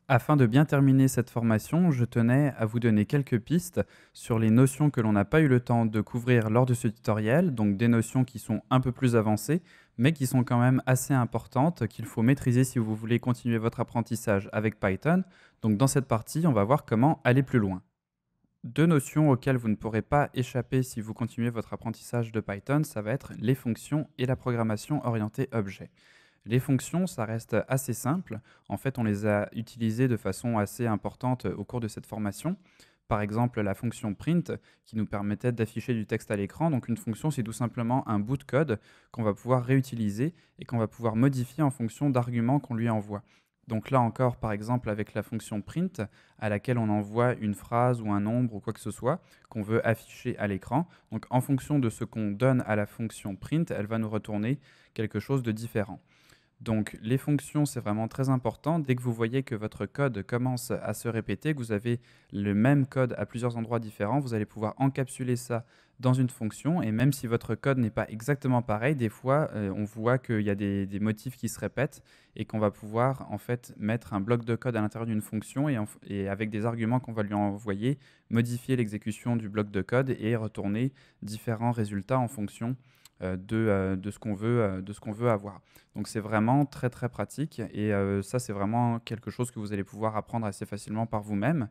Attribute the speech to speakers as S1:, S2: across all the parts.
S1: Afin de bien terminer cette formation, je tenais à vous donner quelques pistes sur les notions que l'on n'a pas eu le temps de couvrir lors de ce tutoriel, donc des notions qui sont un peu plus avancées, mais qui sont quand même assez importantes, qu'il faut maîtriser si vous voulez continuer votre apprentissage avec Python. Donc dans cette partie, on va voir comment aller plus loin. Deux notions auxquelles vous ne pourrez pas échapper si vous continuez votre apprentissage de Python, ça va être les fonctions et la programmation orientée objet. Les fonctions, ça reste assez simple. En fait, on les a utilisées de façon assez importante au cours de cette formation. Par exemple, la fonction print qui nous permettait d'afficher du texte à l'écran. Donc une fonction, c'est tout simplement un bout de code qu'on va pouvoir réutiliser et qu'on va pouvoir modifier en fonction d'arguments qu'on lui envoie. Donc là encore, par exemple, avec la fonction print, à laquelle on envoie une phrase ou un nombre ou quoi que ce soit qu'on veut afficher à l'écran. Donc en fonction de ce qu'on donne à la fonction print, elle va nous retourner quelque chose de différent. Donc les fonctions, c'est vraiment très important. Dès que vous voyez que votre code commence à se répéter, que vous avez le même code à plusieurs endroits différents, vous allez pouvoir encapsuler ça dans une fonction. Et même si votre code n'est pas exactement pareil, des fois, on voit qu'il y a des motifs qui se répètent et qu'on va pouvoir en fait mettre un bloc de code à l'intérieur d'une fonction et avec des arguments qu'on va lui envoyer, modifier l'exécution du bloc de code et retourner différents résultats en fonction de ce qu'on veut avoir. Donc c'est vraiment très très pratique et ça c'est vraiment quelque chose que vous allez pouvoir apprendre assez facilement par vous-même.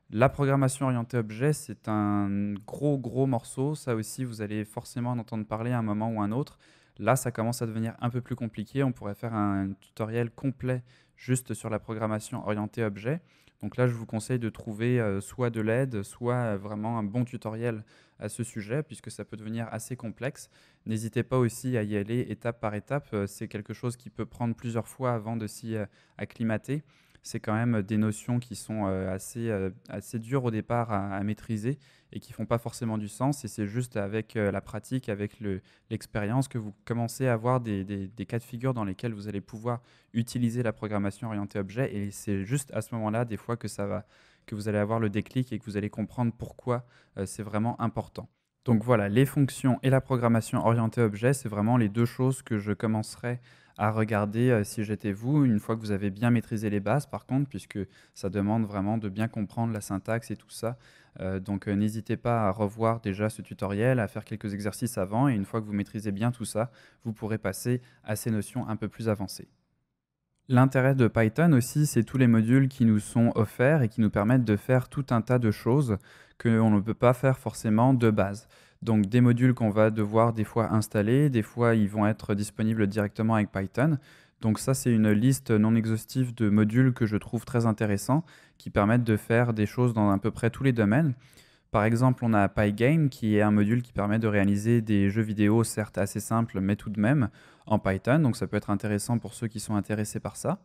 S1: La programmation orientée objet, c'est un gros morceau. Ça aussi, vous allez forcément en entendre parler à un moment ou un autre. Là, ça commence à devenir un peu plus compliqué. On pourrait faire un tutoriel complet juste sur la programmation orientée objet. Donc là, je vous conseille de trouver soit de l'aide, soit vraiment un bon tutoriel à ce sujet, puisque ça peut devenir assez complexe. N'hésitez pas aussi à y aller étape par étape. C'est quelque chose qui peut prendre plusieurs fois avant de s'y acclimater. C'est quand même des notions qui sont assez dures au départ à maîtriser et qui font pas forcément du sens. Et c'est juste avec la pratique, avec l'expérience que vous commencez à avoir des cas de figure dans lesquels vous allez pouvoir utiliser la programmation orientée objet. Et c'est juste à ce moment-là, des fois, que vous allez avoir le déclic et que vous allez comprendre pourquoi c'est vraiment important. Donc voilà, les fonctions et la programmation orientée objet, c'est vraiment les deux choses que je commencerai à regarder si j'étais vous, une fois que vous avez bien maîtrisé les bases par contre, puisque ça demande vraiment de bien comprendre la syntaxe et tout ça. Donc n'hésitez pas à revoir déjà ce tutoriel, à faire quelques exercices avant, et une fois que vous maîtrisez bien tout ça, vous pourrez passer à ces notions un peu plus avancées. L'intérêt de Python aussi, c'est tous les modules qui nous sont offerts et qui nous permettent de faire tout un tas de choses qu'on ne peut pas faire forcément de base. Donc des modules qu'on va devoir des fois installer, des fois ils vont être disponibles directement avec Python. Donc ça, c'est une liste non exhaustive de modules que je trouve très intéressants, qui permettent de faire des choses dans à peu près tous les domaines. Par exemple, on a Pygame, qui est un module qui permet de réaliser des jeux vidéo, certes assez simples, mais tout de même en Python. Donc ça peut être intéressant pour ceux qui sont intéressés par ça.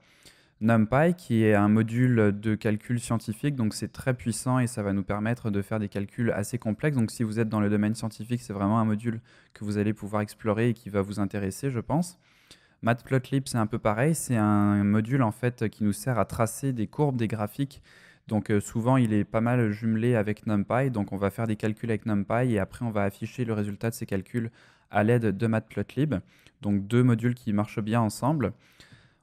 S1: NumPy, qui est un module de calcul scientifique, donc c'est très puissant et ça va nous permettre de faire des calculs assez complexes. Donc si vous êtes dans le domaine scientifique, c'est vraiment un module que vous allez pouvoir explorer et qui va vous intéresser, je pense. Matplotlib, c'est un peu pareil, c'est un module en fait qui nous sert à tracer des courbes, des graphiques. Donc souvent, il est pas mal jumelé avec NumPy, donc on va faire des calculs avec NumPy et après on va afficher le résultat de ces calculs à l'aide de Matplotlib. Donc deux modules qui marchent bien ensemble.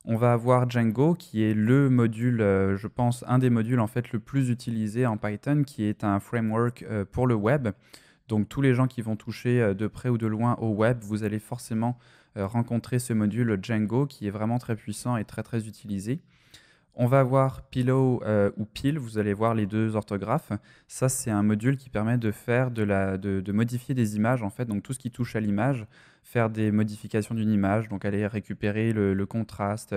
S1: On va avoir Django qui est le module, je pense, un des modules en fait le plus utilisé en Python, qui est un framework pour le web. Donc tous les gens qui vont toucher de près ou de loin au web, vous allez forcément rencontrer ce module Django qui est vraiment très puissant et très très utilisé. On va avoir Pillow ou Pil, vous allez voir les deux orthographes. Ça, c'est un module qui permet de faire de modifier des images, en fait, donc tout ce qui touche à l'image, faire des modifications d'une image, donc aller récupérer le contraste,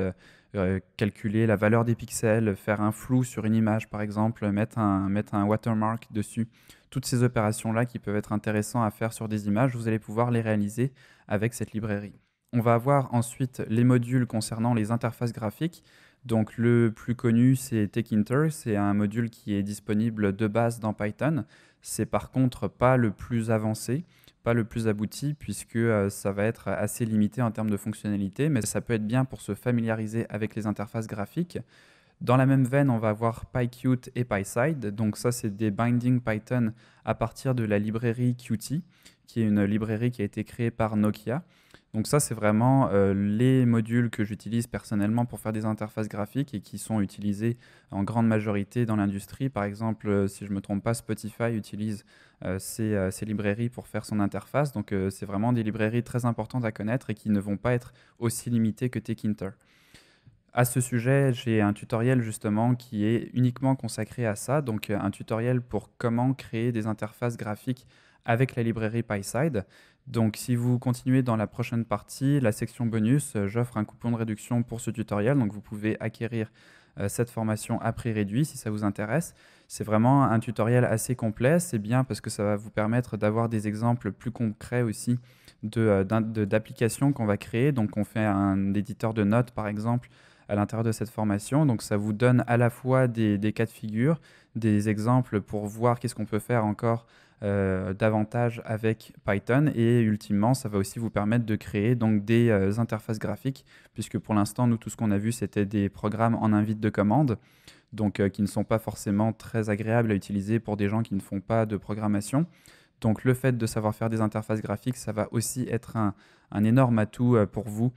S1: calculer la valeur des pixels, faire un flou sur une image, par exemple, mettre un watermark dessus. Toutes ces opérations-là qui peuvent être intéressantes à faire sur des images, vous allez pouvoir les réaliser avec cette librairie. On va avoir ensuite les modules concernant les interfaces graphiques. Donc le plus connu, c'est Tkinter. C'est un module qui est disponible de base dans Python. C'est par contre pas le plus avancé, pas le plus abouti, puisque ça va être assez limité en termes de fonctionnalité, mais ça peut être bien pour se familiariser avec les interfaces graphiques. Dans la même veine, on va avoir PyQt et PySide. Donc ça, c'est des bindings Python à partir de la librairie Qt, qui est une librairie qui a été créée par Nokia. Donc ça, c'est vraiment les modules que j'utilise personnellement pour faire des interfaces graphiques et qui sont utilisés en grande majorité dans l'industrie. Par exemple, si je ne me trompe pas, Spotify utilise ces librairies pour faire son interface. Donc c'est vraiment des librairies très importantes à connaître et qui ne vont pas être aussi limitées que Tkinter. À ce sujet, j'ai un tutoriel justement qui est uniquement consacré à ça, donc un tutoriel pour comment créer des interfaces graphiques avec la librairie PySide. Donc si vous continuez dans la prochaine partie, la section bonus, j'offre un coupon de réduction pour ce tutoriel, donc vous pouvez acquérir cette formation à prix réduit si ça vous intéresse. C'est vraiment un tutoriel assez complet, c'est bien parce que ça va vous permettre d'avoir des exemples plus concrets aussi d'applications qu'on va créer. Donc on fait un éditeur de notes par exemple à l'intérieur de cette formation. Donc ça vous donne à la fois des cas de figure, des exemples pour voir qu'est-ce qu'on peut faire encore davantage avec Python, et ultimement ça va aussi vous permettre de créer donc des interfaces graphiques, puisque pour l'instant nous tout ce qu'on a vu c'était des programmes en invite de commande, donc qui ne sont pas forcément très agréables à utiliser pour des gens qui ne font pas de programmation. Donc le fait de savoir faire des interfaces graphiques, ça va aussi être un énorme atout pour vous,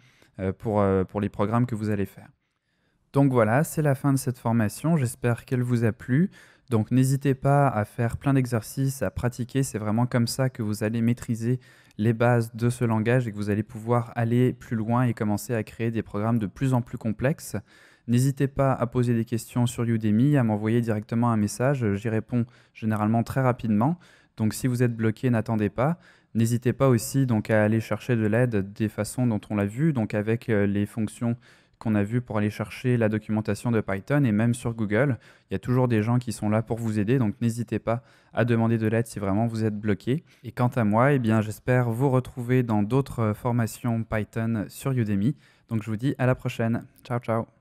S1: pour les programmes que vous allez faire. Donc voilà, c'est la fin de cette formation, j'espère qu'elle vous a plu. Donc n'hésitez pas à faire plein d'exercices, à pratiquer, c'est vraiment comme ça que vous allez maîtriser les bases de ce langage et que vous allez pouvoir aller plus loin et commencer à créer des programmes de plus en plus complexes. N'hésitez pas à poser des questions sur Udemy, à m'envoyer directement un message, j'y réponds généralement très rapidement. Donc si vous êtes bloqué, n'attendez pas. N'hésitez pas aussi donc à aller chercher de l'aide des façons dont on l'a vu, donc avec les fonctions qu'on a vu pour aller chercher la documentation de Python, et même sur Google. Il y a toujours des gens qui sont là pour vous aider, donc n'hésitez pas à demander de l'aide si vraiment vous êtes bloqué. Et quant à moi, eh bien, j'espère vous retrouver dans d'autres formations Python sur Udemy. Donc je vous dis à la prochaine. Ciao, ciao.